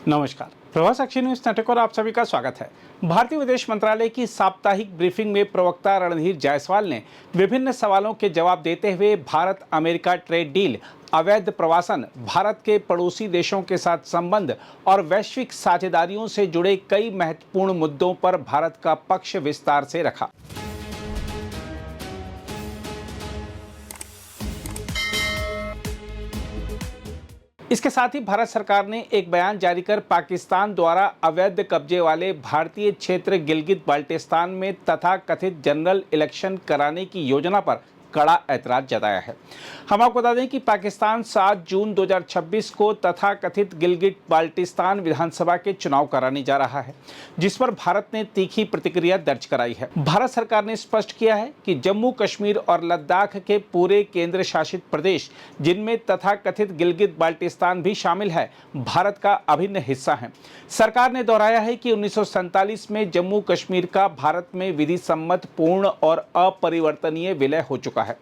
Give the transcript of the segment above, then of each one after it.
नमस्कार, प्रभात साक्षी news network और आप सभी का स्वागत है। भारतीय विदेश मंत्रालय की साप्ताहिक ब्रीफिंग में प्रवक्ता रणधीर जायसवाल ने विभिन्न सवालों के जवाब देते हुए भारत अमेरिका ट्रेड डील, अवैध प्रवासन, भारत के पड़ोसी देशों के साथ संबंध और वैश्विक साझेदारियों से जुड़े कई महत्वपूर्ण मुद्दों पर भारत का पक्ष विस्तार से रखा। इसके साथ ही भारत सरकार ने एक बयान जारी कर पाकिस्तान द्वारा अवैध कब्जे वाले भारतीय क्षेत्र गिलगित बाल्टिस्तान में तथाकथित जनरल इलेक्शन कराने की योजना पर कड़ा ऐतराज जताया है। हम आपको बता दें कि पाकिस्तान 7 जून 2026 को तथाकथित गिलगित बाल्टिस्तान विधानसभा के चुनाव कराने जा रहा है, जिस पर भारत ने तीखी प्रतिक्रिया दर्ज कराई है। भारत सरकार ने स्पष्ट किया है कि जम्मू कश्मीर और लद्दाख के पूरे केंद्र शासित प्रदेश, जिनमें तथाकथित गिलगित बाल्टिस्तान भी शामिल है, भारत का अभिन्न हिस्सा है। सरकार ने दोहराया है कि 1947 में जम्मू कश्मीर का भारत में विधि सम्मत पूर्ण और अपरिवर्तनीय विलय हो चुका है।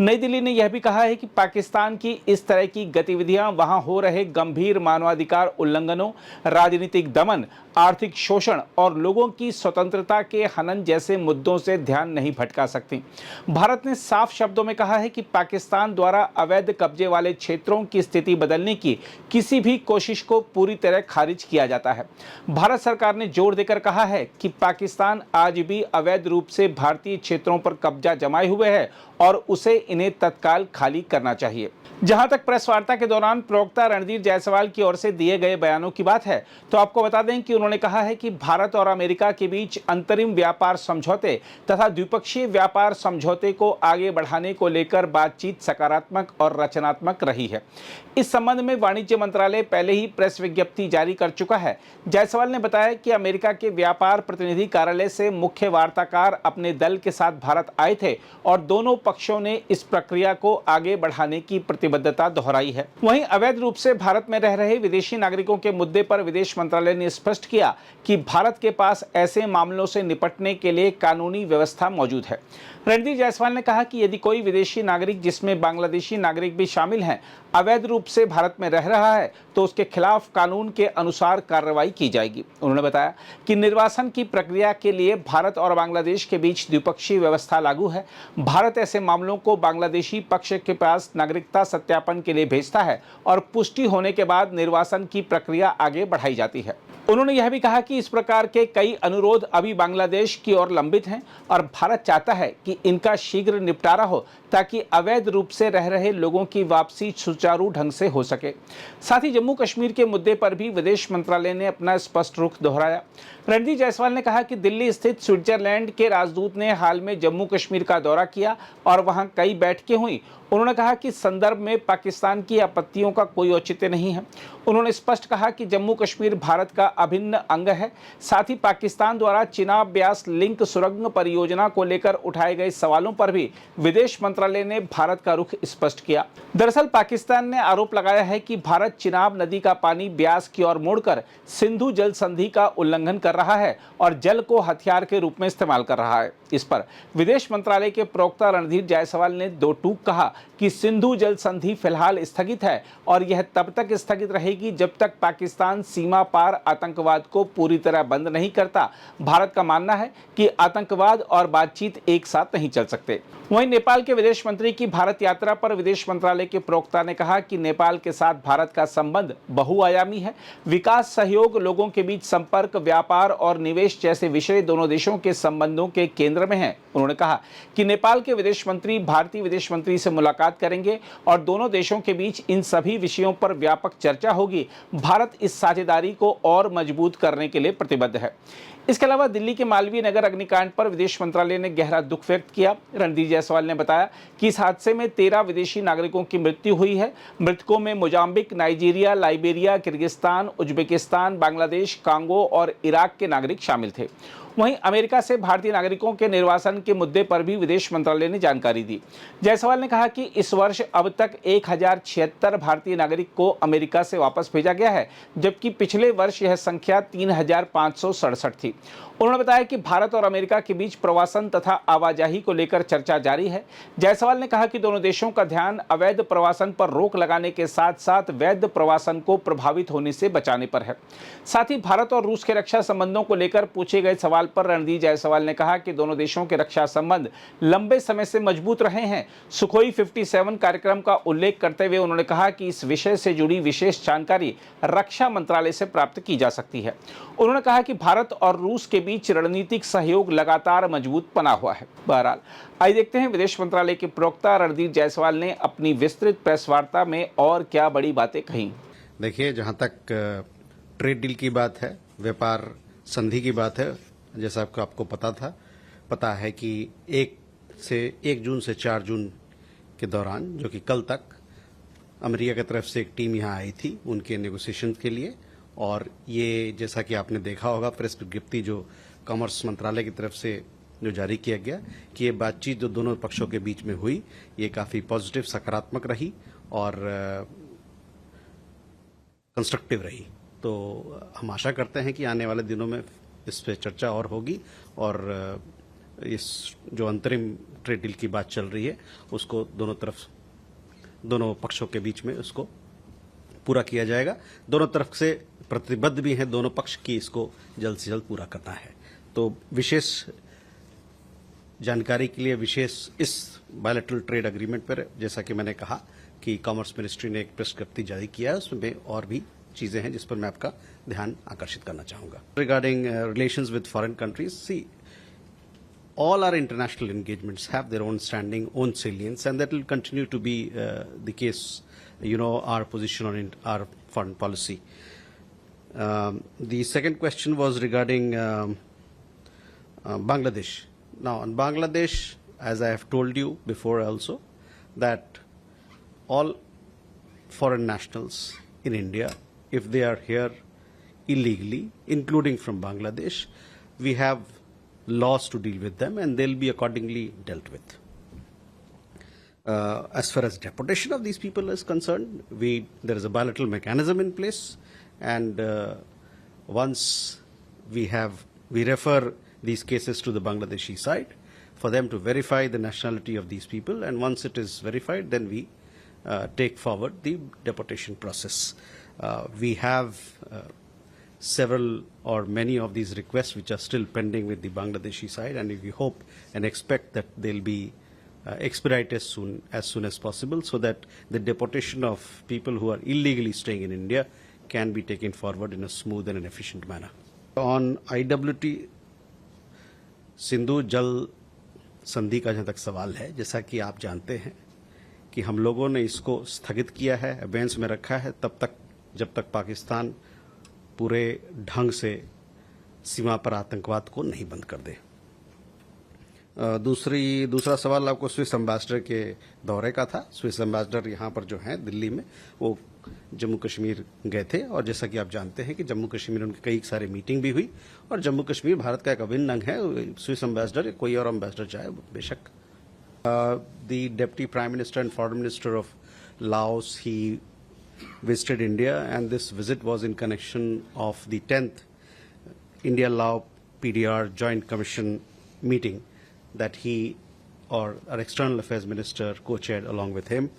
नई दिल्ली ने यह भी कहा है कि पाकिस्तान की इस तरह की गतिविधियां वहां हो रहे गंभीर मानवाधिकार उल्लंघनों, राजनीतिक दमन, आर्थिक शोषण और लोगों की स्वतंत्रता के हनन जैसे मुद्दों से ध्यान नहीं भटका सकती। भारत ने साफ शब्दों में कहा है कि पाकिस्तान द्वारा अवैध कब्जे वाले क्षेत्रों की स्थिति बदलने की किसी भी कोशिश को पूरी तरह खारिज किया जाता है। भारत सरकार ने जोर देकर कहा है कि पाकिस्तान आज भी अवैध रूप से भारतीय क्षेत्रों पर कब्जा जमाए हुए है और उसे इन्हें तत्काल खाली करना चाहिए। जहां तक प्रेस वार्ता के दौरान प्रवक्ता रणधीर जायसवाल की ओर से दिए गए बयानों की बात है, तो आपको बता दें कि उन्होंने कहा है कि भारत और अमेरिका के बीच अंतरिम व्यापार समझौते तथा द्विपक्षीय व्यापार समझौते को आगे बढ़ाने को लेकर बातचीत सकारात्मक और रचनात्मक रही है। इस संबंध में वाणिज्य मंत्रालय पहले ही प्रेस विज्ञप्ति जारी कर चुका है। जायसवाल ने बताया कि अमेरिका के व्यापार प्रतिनिधि कार्यालय से मुख्य वार्ताकार अपने दल के साथ भारत आए थे और दोनों पक्षों ने इस प्रक्रिया को आगे बढ़ाने की प्रतिबद्धता दोहराई है। वहीं अवैध रूप से भारत में रह रहे विदेशी नागरिकों के मुद्दे पर विदेश मंत्रालय ने स्पष्ट किया कि भारत के पास ऐसे मामलों से निपटने के लिए कानूनी व्यवस्था मौजूद है। रणधीर जायसवाल ने कहा कि यदि कोई विदेशी नागरिक, जिसमें बांग्लादेशी नागरिक भी शामिल हैं, अवैध रूप से भारत में रह रहा है तो उसके खिलाफ कानून के अनुसार कार्रवाई की जाएगी। उन्होंने बताया कि निर्वासन की प्रक्रिया के लिए भारत और बांग्लादेश के बीच द्विपक्षीय व्यवस्था लागू है। भारत ऐसे मामलों को बांग्लादेशी पक्ष के पास नागरिकता सत्यापन के लिए भेजता है और पुष्टि होने के बाद निर्वासन की प्रक्रिया आगे बढ़ाई जाती है। उन्होंने यह भी कहा कि इस प्रकार के कई अनुरोध अभी बांग्लादेश की ओर लंबित हैं और भारत चाहता है कि इनका शीघ्र निपटारा हो ताकि अवैध रूप से रह रहे लोगों की वापसी सुचारू ढंग से हो सके। साथ ही जम्मू कश्मीर के मुद्दे पर भी विदेश मंत्रालय ने अपना स्पष्ट रुख दोहराया। रणधीर जायसवाल ने कहा कि दिल्ली स्थित स्विट्जरलैंड के राजदूत ने हाल में जम्मू कश्मीर का दौरा किया और वहां कई बैठकें हुई। उन्होंने कहा कि संदर्भ में पाकिस्तान की आपत्तियों का कोई औचित्य नहीं है। उन्होंने स्पष्ट कहा कि जम्मू कश्मीर भारत का अभिन्न अंग है। साथ ही पाकिस्तान द्वारा चिनाब ब्यास लिंक सुरंग परियोजना को लेकर उठाए गए सवालों पर भी विदेश मंत्रालय ने भारत का रुख स्पष्ट किया। दरअसल पाकिस्तान ने आरोप लगाया है कि भारत चिनाब नदी का पानी ब्यास की ओर मोड़कर सिंधु जल संधि का उल्लंघन कर रहा है और जल को हथियार के रूप में इस्तेमाल कर रहा है। इस पर विदेश मंत्रालय के प्रवक्ता रणधीर जायसवाल ने दो टूक कहा कि सिंधु जल संधि फिलहाल स्थगित है और यह तब तक स्थगित रहेगी जब तक पाकिस्तान सीमा पार आतंकवाद को पूरी तरह बंद नहीं करता। भारत का मानना है कि आतंकवाद और बातचीत एक साथ नहीं चल सकते। वहीं नेपाल के विदेश मंत्री की भारत यात्रा पर विदेश मंत्रालय के प्रवक्ता ने कहा कि नेपाल के साथ भारत का संबंध बहुआयामी है। विकास सहयोग, लोगों के बीच संपर्क, व्यापार और निवेश जैसे विषय दोनों देशों के संबंधों के केंद्र में हैं। उन्होंने कहा कि नेपाल के विदेश मंत्री भारतीय विदेश मंत्री से मुलाकात करेंगे और दोनों देशों के बीच इन सभी विषयों पर व्यापक चर्चा होगी। भारत इस साझेदारी को और मजबूत करने के लिए प्रतिबद्ध है। इसके अलावा दिल्ली के मालवीय नगर अग्निकांड पर विदेश मंत्रालय ने गहरा दुख व्यक्त किया। रणधीर जायसवाल ने बताया कि इस हादसे में 13 विदेशी नागरिकों की मृत्यु हुई है। मृतकों में Mozambique, Nigeria, Liberia, Kyrgyzstan, Uzbekistan, Bangladesh, Congo और इराक के नागरिक शामिल थे। वहीं अमेरिका से भारतीय नागरिकों के निर्वासन के मुद्दे पर भी विदेश मंत्रालय ने जानकारी दी। जायसवाल ने कहा कि इस वर्ष अब तक 1076 भारतीय नागरिक को अमेरिका से वापस भेजा गया है, जबकि पिछले वर्ष यह संख्या 3567 थी। उन्होंने बताया कि भारत और अमेरिका के बीच प्रवासन तथा आवाजाही को लेकर चर्चा जारी है। जायसवाल ने कहा कि दोनों देशों का ध्यान अवैध प्रवासन पर रोक लगाने के साथ साथ वैध प्रवासन को प्रभावित होने से बचाने पर है। साथ ही भारत और रूस के रक्षा संबंधों को लेकर पूछे गए सवाल पर रणधीर जायसवाल ने कहा कि दोनों देशों के रक्षा संबंध लंबे समय से मजबूत रहे हैं। सुखोई 57 कार्यक्रम का उल्लेख करते हुए उन्होंने कहा कि इस विषय से जुड़ी विशेष जानकारी रक्षा मंत्रालय से प्राप्त की जा सकती है। उन्होंने कहा कि भारत और रूस के बीच रणनीतिक सहयोग लगातार मजबूत बना हुआ है। बहरहाल आइए देखते हैं विदेश मंत्रालय के प्रवक्ता रणधीर जायसवाल ने अपनी विस्तृत प्रेस वार्ता में और क्या बड़ी बातें कही। देखिए, जहां तक ट्रेड डील की बात है, व्यापार संधि की बात है, जैसा आपको पता है कि 1 जून से 4 जून के दौरान, जो कि कल तक, अमेरिका की तरफ से एक टीम यहां आई थी उनके नेगोशिएशन के लिए। और ये जैसा कि आपने देखा होगा प्रेस विज्ञप्ति जो कॉमर्स मंत्रालय की तरफ से जो जारी किया गया कि ये बातचीत जो दोनों पक्षों के बीच में हुई ये काफी पॉजिटिव, सकारात्मक रही और कंस्ट्रक्टिव रही। तो हम आशा करते हैं कि आने वाले दिनों में इस पे चर्चा और होगी और इस जो अंतरिम ट्रेड डील की बात चल रही है उसको दोनों पक्षों के बीच में उसको पूरा किया जाएगा। दोनों तरफ से प्रतिबद्ध भी हैं दोनों पक्ष की इसको जल्द से जल्द पूरा करना है। तो विशेष जानकारी के लिए इस बायलैटरल ट्रेड एग्रीमेंट पर जैसा कि मैंने कहा कि कॉमर्स मिनिस्ट्री ने एक प्रेस विज्ञप्ति जारी किया है, उसमें और भी चीजें हैं जिस पर मैं आपका ध्यान आकर्षित करना चाहूंगा। Regarding relations with foreign countries, see all our international engagements have their own standing, own salience, and that will continue to be the case. Our position on our foreign policy. The second question was regarding Bangladesh. Now, on Bangladesh, as I have told you before also, that all foreign nationals in India, if they are here illegally, including from Bangladesh, we have laws to deal with them and they'll be accordingly dealt with. As far as deportation of these people is concerned, there is a bilateral mechanism in place, and once we refer these cases to the Bangladeshi side for them to verify the nationality of these people, and once it is verified, then we take forward the deportation process. We have several or many of these requests which are still pending with the Bangladeshi side, and we hope and expect that they'll be expedited as soon as possible, so that the deportation of people who are illegally staying in India can be taken forward in a smooth and an efficient manner. On IWT Sindhu जल संधि का जहां तक सवाल है, जैसा कि आप जानते हैं कि हम लोगों ने इसको स्थगित किया है, अबेंस में रखा है तब तक जब तक पाकिस्तान पूरे ढंग से सीमा पर आतंकवाद को नहीं बंद कर दे। दूसरा सवाल आपको स्विस एम्बेसडर के दौरे का था। स्विस एम्बेसडर यहाँ पर जो हैं दिल्ली में, वो जम्मू कश्मीर गए थे और जैसा कि आप जानते हैं कि जम्मू कश्मीर उनकी कई सारे मीटिंग भी हुई और जम्मू कश्मीर भारत का एक अभिन्न अंग है। स्विस एम्बेसडर कोई और एम्बेसडर चाहे बेशक। The deputy prime minister and foreign minister of Laos he visited India, and this visit was in connection of the 10th India-Lao PDR Joint Commission meeting that he or our External Affairs Minister co-chaired along with him.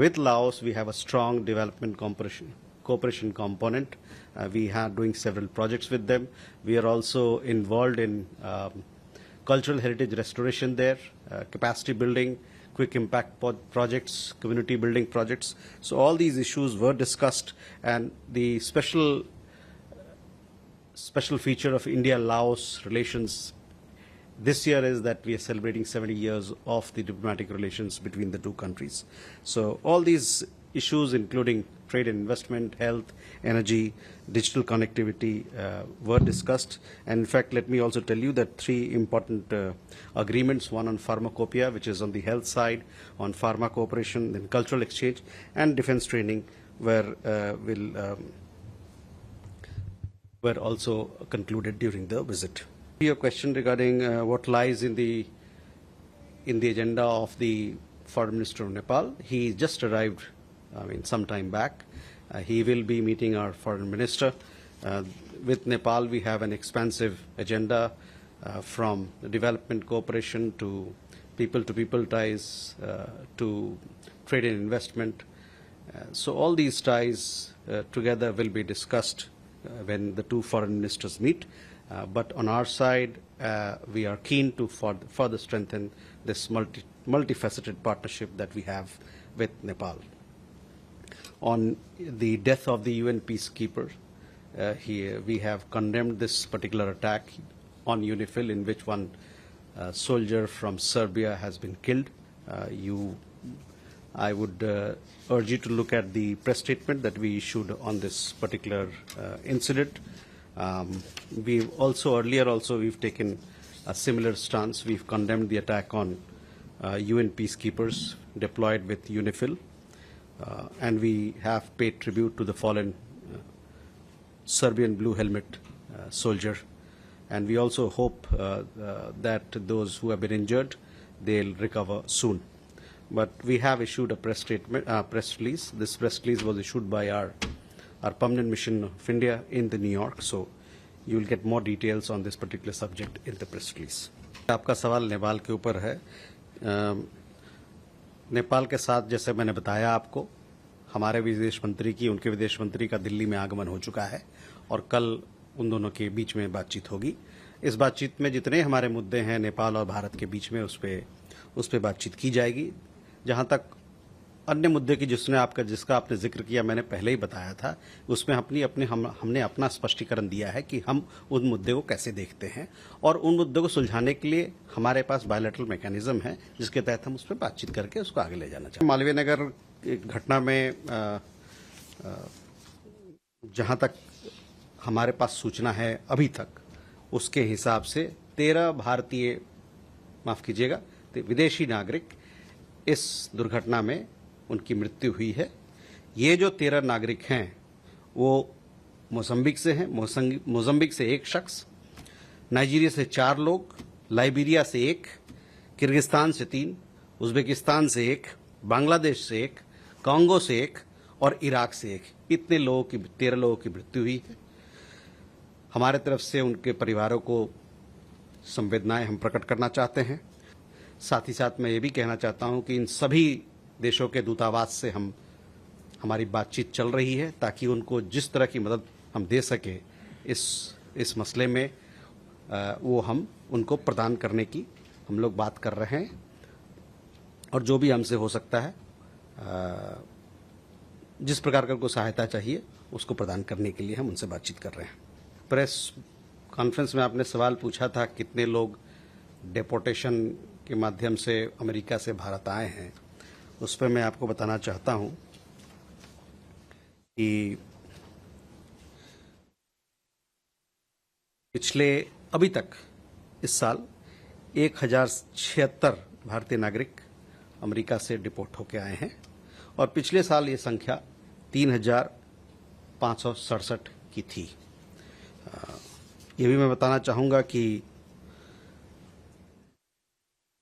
With Laos, we have a strong development cooperation component. We are doing several projects with them. We are also involved in cultural heritage restoration there, capacity building, quick impact projects, community building projects. So all these issues were discussed, and the special feature of India-Laos relations this year is that we are celebrating 70 years of the diplomatic relations between the two countries. So all these issues, including trade and investment, health, energy, digital connectivity, were discussed. And in fact, let me also tell you that 3 important agreements, one on pharmacopoeia, which is on the health side, on pharma cooperation, then cultural exchange, and defense training, were also concluded during the visit. Your question regarding what lies in the agenda of the Foreign Minister of Nepal, he just arrived some time back. He will be meeting our foreign minister. with Nepal, we have an expansive agenda from development cooperation to people-to-people ties to trade and investment. So all these ties together will be discussed when the two foreign ministers meet. But on our side, we are keen to further strengthen this multifaceted partnership that we have with Nepal. On the death of the UN peacekeeper, here we have condemned this particular attack on UNIFIL, in which one soldier from Serbia has been killed. I would urge you to look at the press statement that we issued on this particular incident. We've taken a similar stance. We've condemned the attack on UN peacekeepers deployed with UNIFIL, and we have paid tribute to the fallen Serbian blue helmet soldier. And we also hope that those who have been injured, they'll recover soon. But we have issued a press release. This press release was issued by our permanent mission of India in the New York. So you will get more details on this particular subject in the press release. आपका सवाल नेपाल के ऊपर है। नेपाल के साथ जैसे मैंने बताया आपको, हमारे विदेश मंत्री की, उनके विदेश मंत्री का दिल्ली में आगमन हो चुका है और कल उन दोनों के बीच में बातचीत होगी। इस बातचीत में जितने हमारे मुद्दे हैं नेपाल और भारत के बीच में, उस पे बातचीत की जाएगी। जहां तक अन्य मुद्दे की जिसका आपने जिक्र किया, मैंने पहले ही बताया था, उसमें हमने अपना स्पष्टीकरण दिया है कि हम उन मुद्दे को कैसे देखते हैं और उन मुद्दों को सुलझाने के लिए हमारे पास बायलैटरल मैकेनिज्म है, जिसके तहत हम उस पर बातचीत करके उसको आगे ले जाना चाहते हैं। मालवीय नगर घटना में जहां तक हमारे पास सूचना है अभी तक, उसके हिसाब से 13 विदेशी नागरिक इस दुर्घटना में उनकी मृत्यु हुई है। ये जो 13 नागरिक हैं वो मोजम्बिक से हैं। मोजम्बिक से 1 शख्स, नाइजीरिया से 4 लोग, लाइबेरिया से 1, किर्गिस्तान से 3, उज्बेकिस्तान से 1, बांग्लादेश से 1, कांगो से 1 और इराक से 1। इतने 13 लोगों की मृत्यु हुई है। हमारे तरफ से उनके परिवारों को संवेदनाएं हम प्रकट करना चाहते हैं। साथ ही साथ मैं ये भी कहना चाहता हूं कि इन सभी देशों के दूतावास से हमारी बातचीत चल रही है, ताकि उनको जिस तरह की मदद हम दे सके इस मसले में, वो हम उनको प्रदान करने की हम लोग बात कर रहे हैं। और जो भी हमसे हो सकता है, जिस प्रकार का उनको सहायता चाहिए, उसको प्रदान करने के लिए हम उनसे बातचीत कर रहे हैं। प्रेस कॉन्फ्रेंस में आपने सवाल पूछा था कितने लोग डेपोटेशन के माध्यम से अमेरिका से भारत आए हैं। उस पर मैं आपको बताना चाहता हूं कि अभी तक इस साल 1076 भारतीय नागरिक अमेरिका से डिपोर्ट होकर आए हैं और पिछले साल ये संख्या 3567 की थी। ये भी मैं बताना चाहूंगा कि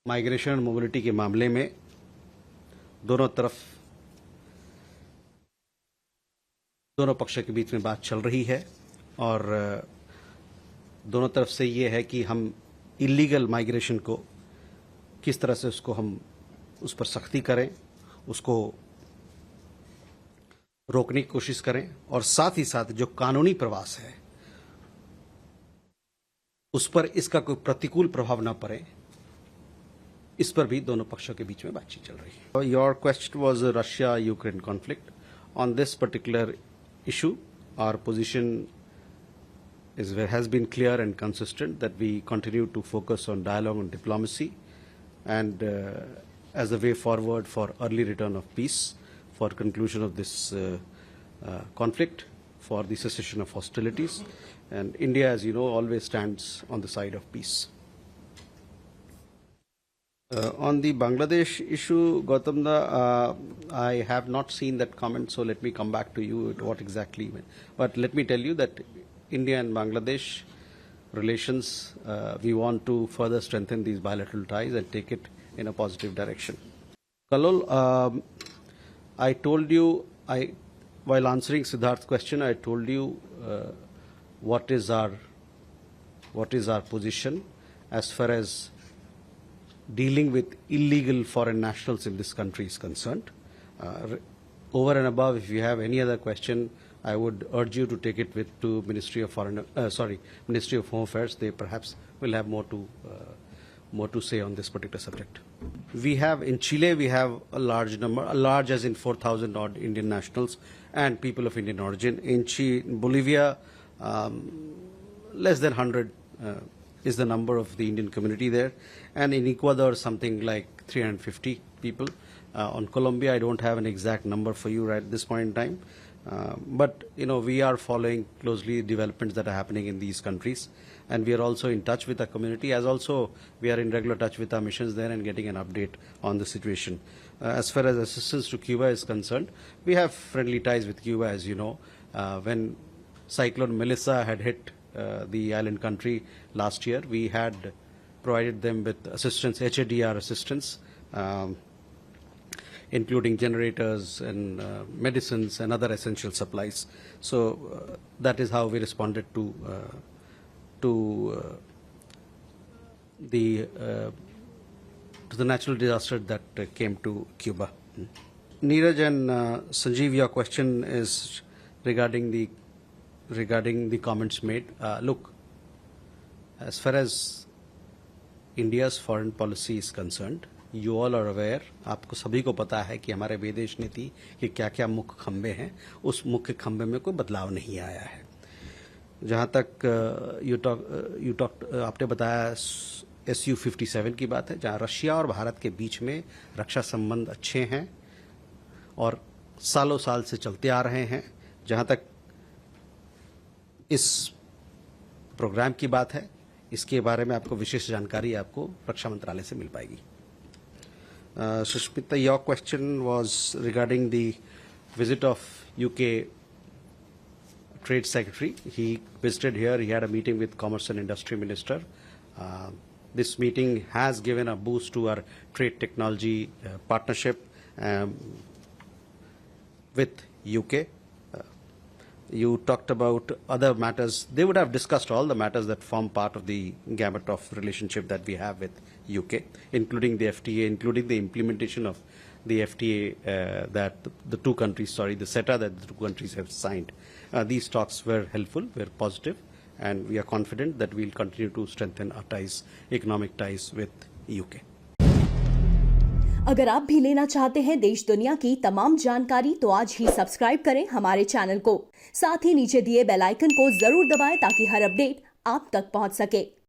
माइग्रेशन और मोबिलिटी के मामले में दोनों पक्षों के बीच में बात चल रही है और दोनों तरफ से ये है कि हम इलीगल माइग्रेशन को किस तरह से उस पर सख्ती करें, उसको रोकने की कोशिश करें और साथ ही साथ जो कानूनी प्रवास है उस पर इसका कोई प्रतिकूल प्रभाव न पड़े, इस पर भी दोनों पक्षों के बीच में बातचीत चल रही है। Your question was Russia Ukraine conflict. On this particular issue, our position has been clear and consistent that we continue to focus on dialogue and diplomacy and as a way forward for early return of peace, for conclusion of this conflict, for the cessation of hostilities. And India, as you know, always stands on the side of peace. On the Bangladesh issue, Gautam, I have not seen that comment, so let me come back to you at what exactly. But let me tell you that India and Bangladesh relations, we want to further strengthen these bilateral ties and take it in a positive direction. Kallol, I told you, while answering Siddharth's question, I told you what is our position as far as dealing with illegal foreign nationals in this country is concerned. Over and above, if you have any other question, I would urge you to take it to Ministry of Home Affairs. They perhaps will have more to say on this particular subject. We have in Chile, we have a large as in 4,000 odd Indian nationals and people of Indian origin. In Bolivia, less than 100 is the number of the Indian community there, and in Ecuador something like 350 people. On Colombia, I don't have an exact number for you right at this point in time, but we are following closely developments that are happening in these countries, and we are also in touch with our community, as also we are in regular touch with our missions there and getting an update on the situation. As far as assistance to Cuba is concerned, we have friendly ties with Cuba, as you know. When Cyclone Melissa had hit the island country last year, we had provided them with assistance, HADR assistance, including generators and medicines and other essential supplies. So that is how we responded to the natural disaster that came to Cuba. Neeraj and Sanjeev, your question is regarding the comments made. Look, as far as India's foreign policy is concerned, you all are aware, आपको सभी को पता है कि हमारे विदेश नीति के क्या क्या मुख्य खंबे हैं. उस मुख्य खंबे में कोई बदलाव नहीं आया है. जहाँ तक आपने बताया SU-57 की बात है, जहाँ रशिया और भारत के बीच में रक्षा संबंध अच्छे हैं और सालों साल से चलते आ रहे हैं. जहाँ तक इस प्रोग्राम की बात है, इसके बारे में आपको विशेष जानकारी आपको रक्षा मंत्रालय से मिल पाएगी. Sushmita, your question was regarding the visit of UK Trade Secretary. He visited here. He had a meeting with Commerce and Industry Minister. This meeting has given a boost to our trade technology partnership with UK. You talked about other matters. They would have discussed all the matters that form part of the gamut of relationship that we have with UK, including the FTA, including the implementation of the FTA that the two countries, the CETA that the two countries have signed. These talks were helpful, were positive, and we are confident that we'll continue to strengthen our ties, economic ties with UK. अगर आप भी लेना चाहते हैं देश दुनिया की तमाम जानकारी तो आज ही सब्सक्राइब करें हमारे चैनल को. साथ ही नीचे दिए बेल आइकन को जरूर दबाएं ताकि हर अपडेट आप तक पहुंच सके.